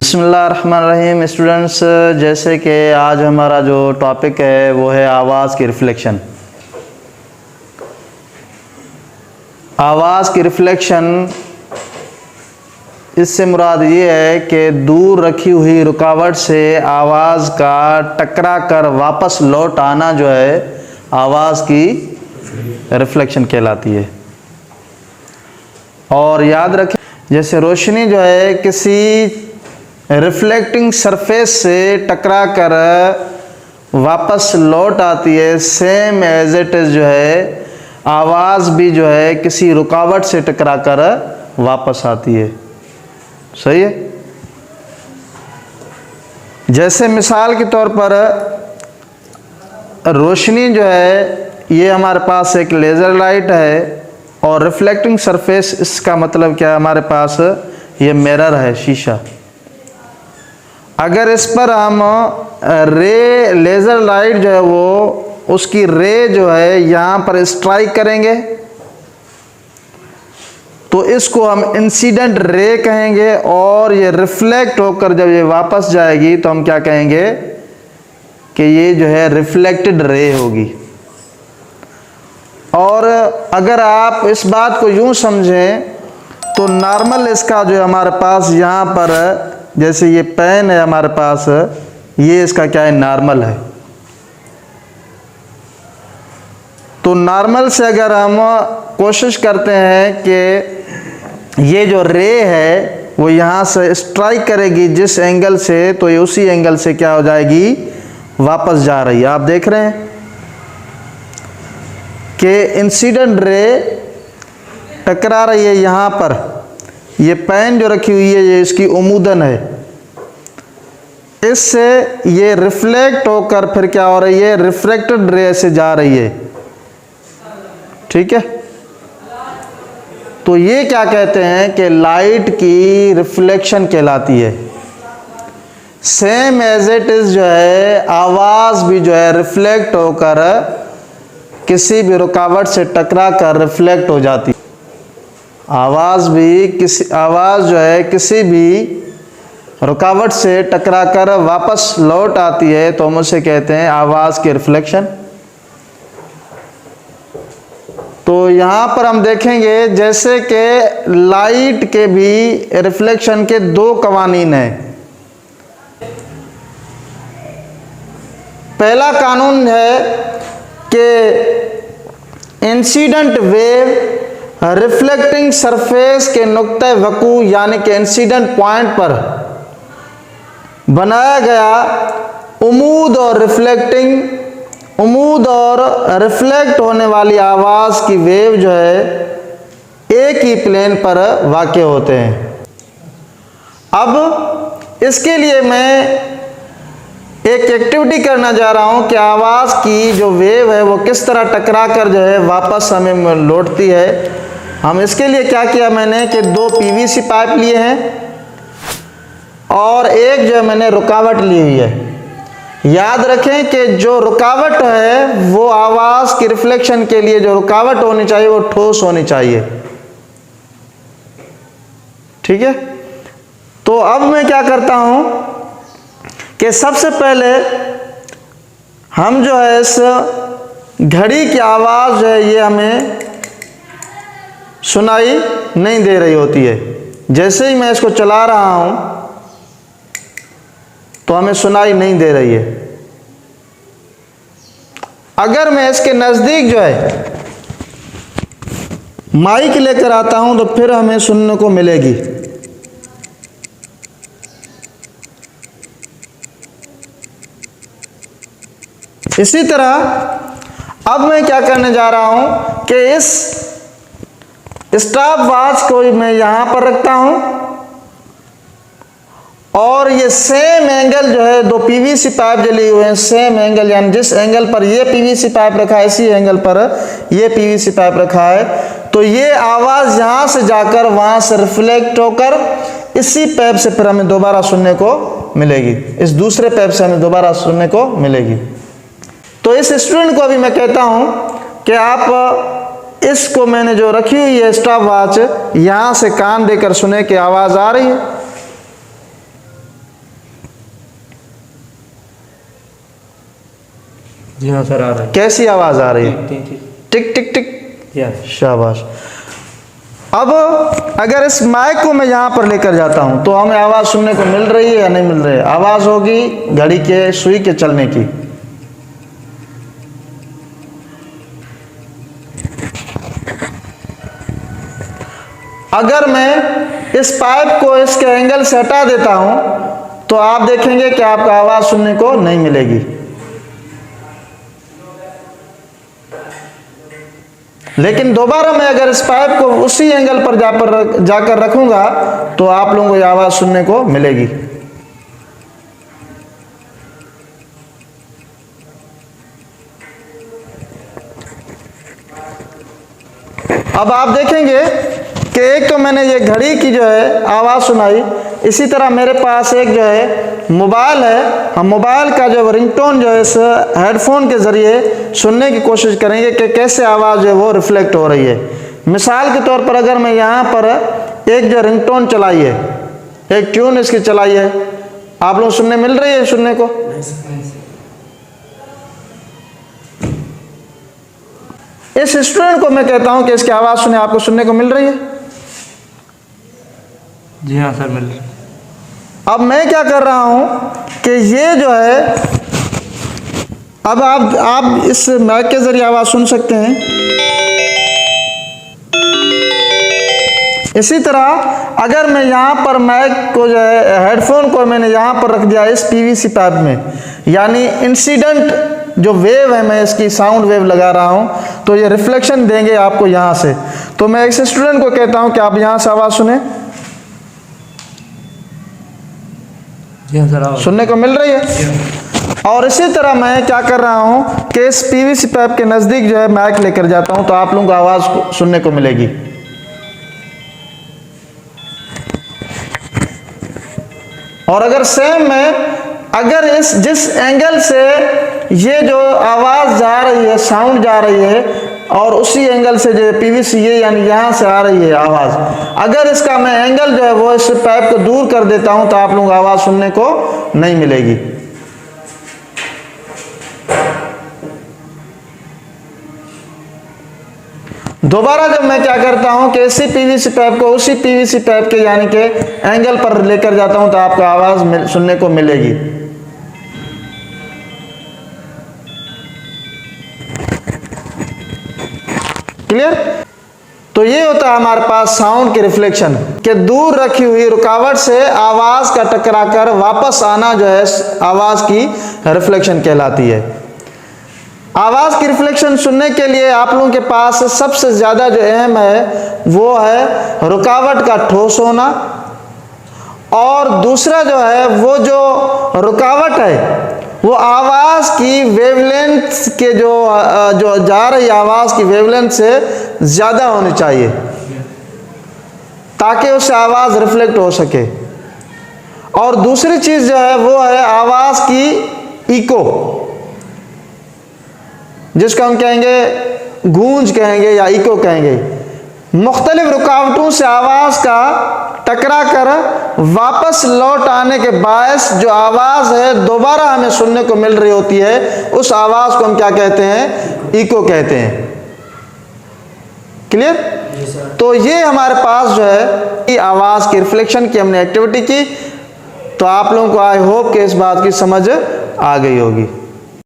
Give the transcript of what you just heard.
बिस्मिल्लाहिर्रहमानिर्रहीम। स्टूडेंट्स, जैसे कि आज हमारा जो टॉपिक है वो है आवाज़ की रिफ्लेक्शन। आवाज़ की रिफ्लेक्शन, इससे मुराद ये है कि दूर रखी हुई रुकावट से आवाज़ का टकरा कर वापस लौट आना जो है आवाज़ की रिफ्लेक्शन कहलाती है। और याद रखें, जैसे रोशनी जो है किसी रिफ्लेक्टिंग सरफेस से टकरा कर वापस लौट आती है, सेम एज इट इज़ जो है आवाज़ भी जो है किसी रुकावट से टकरा कर वापस आती है। सही है। जैसे मिसाल के तौर पर रोशनी जो है ये हमारे पास एक लेज़र लाइट है और रिफ्लेक्टिंग सरफेस, इसका मतलब क्या है, हमारे पास ये मिरर है, शीशा। अगर इस पर हम लेज़र लाइट जो है वो उसकी रे जो है यहाँ पर स्ट्राइक करेंगे तो इसको हम इंसिडेंट रे कहेंगे, और ये रिफ्लेक्ट होकर जब ये वापस जाएगी तो हम क्या कहेंगे कि ये जो है रिफ्लेक्टेड रे होगी। और अगर आप इस बात को यूं समझें तो नॉर्मल इसका जो है हमारे पास यहाँ पर, जैसे ये पेन है हमारे पास, ये इसका क्या है, नॉर्मल है। तो नॉर्मल से अगर हम कोशिश करते हैं कि ये जो रे है वो यहाँ से स्ट्राइक करेगी जिस एंगल से, तो ये उसी एंगल से क्या हो जाएगी, वापस जा रही है। आप देख रहे हैं कि इंसिडेंट रे टकरा रही है यहाँ पर, ये पेन जो रखी हुई है ये इसकी उमूदन है, इससे ये रिफ्लेक्ट होकर फिर क्या हो रही है, रिफ्रैक्टेड रे से जा रही है। ठीक है। तो ये क्या कहते हैं कि लाइट की रिफ्लेक्शन कहलाती है। सेम एज इट इज जो है आवाज़ भी जो है रिफ्लेक्ट होकर किसी भी रुकावट से टकरा कर रिफ्लेक्ट हो जाती है। आवाज़ जो है किसी भी रुकावट से टकरा कर वापस लौट आती है, तो हम उसे कहते हैं आवाज़ की रिफ्लेक्शन। तो यहाँ पर हम देखेंगे जैसे कि लाइट के भी रिफ्लेक्शन के दो कवानीन हैं। पहला कानून है कि इंसिडेंट वेव रिफ्लेक्टिंग सरफेस के नुक्ते वकू यानी कि इंसिडेंट पॉइंट पर बनाया गया उमूद और रिफ्लेक्ट होने वाली आवाज़ की वेव जो है एक ही प्लेन पर वाक़ होते हैं। अब इसके लिए मैं एक एक्टिविटी करना जा रहा हूं कि आवाज़ की जो वेव है वो किस तरह टकरा कर जो है वापस हमें लौटती है। हम इसके लिए क्या किया, मैंने कि दो पीवीसी पाइप लिए हैं और एक जो है मैंने रुकावट ली हुई है। याद रखें कि जो रुकावट है वो आवाज़ की रिफ्लेक्शन के लिए जो रुकावट होनी चाहिए वो ठोस होनी चाहिए। ठीक है। तो अब मैं क्या करता हूं कि सबसे पहले हम जो है इस घड़ी की आवाज़ जो है ये हमें सुनाई नहीं दे रही होती है। जैसे ही मैं इसको चला रहा हूं तो हमें सुनाई नहीं दे रही है। अगर मैं इसके नज़दीक जो है माइक लेकर आता हूं तो फिर हमें सुनने को मिलेगी। इसी तरह अब मैं क्या करने जा रहा हूं कि इस स्टॉप वॉच को मैं यहां पर रखता हूं और ये सेम एंगल जो है दो पीवीसी पाइप जली हुए हैं, सेम एंगल, यानी जिस एंगल पर ये पीवीसी पाइप रखा है इसी एंगल पर ये पीवीसी पाइप रखा है, तो ये आवाज़ यहाँ से जाकर वहाँ से रिफ्लेक्ट होकर इसी पाइप से फिर हमें दोबारा सुनने को मिलेगी, इस दूसरे पाइप से हमें दोबारा सुनने को मिलेगी। तो इस स्टूडेंट को अभी मैं कहता हूँ कि आप इसको मैंने जो रखी हुई है स्टॉप वॉच, यहां से कान देकर सुने कि आवाज आ रही है। जी हाँ सर, आ रहा है। कैसी आवाज आ रही है? टिक टिक टिक टिक। यस। शाबाश। अब अगर इस माइक को मैं यहां पर लेकर जाता हूं तो हमें आवाज सुनने को मिल रही है या नहीं मिल रही है? आवाज होगी घड़ी के सुई के चलने की। अगर मैं इस पाइप को इसके एंगल से हटा देता हूं तो आप देखेंगे कि आपको आवाज सुनने को नहीं मिलेगी। लेकिन दोबारा मैं अगर इस पाइप को उसी एंगल पर जाकर रखूंगा तो आप लोगों को यह आवाज सुनने को मिलेगी। अब आप देखेंगे कि एक तो मैंने ये घड़ी की जो है आवाज सुनाई, इसी तरह मेरे पास एक जो है मोबाइल है। हम मोबाइल का जो रिंगटोन जो है इस हेडफोन के जरिए सुनने की कोशिश करेंगे कि कैसे आवाज है वो रिफ्लेक्ट हो रही है। मिसाल के तौर पर अगर मैं यहाँ पर एक जो रिंगटोन चलाई है, एक ट्यून इसकी चलाई है, आप लोग सुनने मिल रही है सुनने को? इस स्टूडेंट को मैं कहता हूं कि इसकी आवाज सुने, आपको सुनने को मिल रही है? जी हाँ सर, मिल रही है। अब मैं क्या कर रहा हूं कि ये जो है, अब आप इस माइक के जरिए आवाज सुन सकते हैं। इसी तरह अगर मैं यहां पर माइक को जो है हेडफोन को मैंने यहां पर रख दिया इस पीवीसी पाइप में, यानी इंसिडेंट जो वेव है, मैं इसकी साउंड वेव लगा रहा हूं तो ये रिफ्लेक्शन देंगे आपको यहां से। तो मैं एक स्टूडेंट को कहता हूं कि आप यहां से आवाज सुने। सुनने को मिल रही है? और इसी तरह मैं क्या कर रहा हूं कि इस पीवीसी पाइप के नजदीक जो है माइक लेकर जाता हूं तो आप लोगों को आवाज सुनने को मिलेगी। और अगर सेम मैं अगर जिस एंगल से ये जो आवाज जा रही है, साउंड जा रही है, और उसी एंगल से जो पीवीसी ये यानी यहां से आ रही है आवाज, अगर इसका मैं एंगल जो है वो इस पाइप को दूर कर देता हूं तो आप लोगों को आवाज सुनने को नहीं मिलेगी। दोबारा जब मैं क्या करता हूं कि इसी पीवीसी पाइप को उसी पीवीसी पाइप के यानी कि एंगल पर लेकर जाता हूं तो आपको आवाज सुनने को मिलेगी। क्लियर? तो ये होता है हमारे पास साउंड की रिफ्लेक्शन, कि दूर रखी हुई रुकावट से आवाज का टकराकर वापस आना जो है आवाज की रिफ्लेक्शन कहलाती है। आवाज की रिफ्लेक्शन सुनने के लिए आप लोगों के पास सबसे ज्यादा जो अहम है वो है रुकावट का ठोस होना, और दूसरा जो है वो जो रुकावट है वो आवाज की वेवलेंथ के जो जा रही आवाज की वेवलेंथ से ज्यादा होनी चाहिए ताकि उससे आवाज रिफ्लेक्ट हो सके। और दूसरी चीज जो है वो है आवाज की इको, जिसको हम कहेंगे गूंज कहेंगे या इको कहेंगे। मुख्तलिफ रुकावटों से आवाज का टकरा कर वापस लौट आने के बायस जो आवाज है दोबारा हमें सुनने को मिल रही होती है, उस आवाज को हम क्या कहते हैं? इको कहते हैं। क्लियर? तो ये हमारे पास जो है आवाज की रिफ्लेक्शन की हमने एक्टिविटी की। तो आप लोगों को आई होप कि इस बात की समझ आ गई होगी।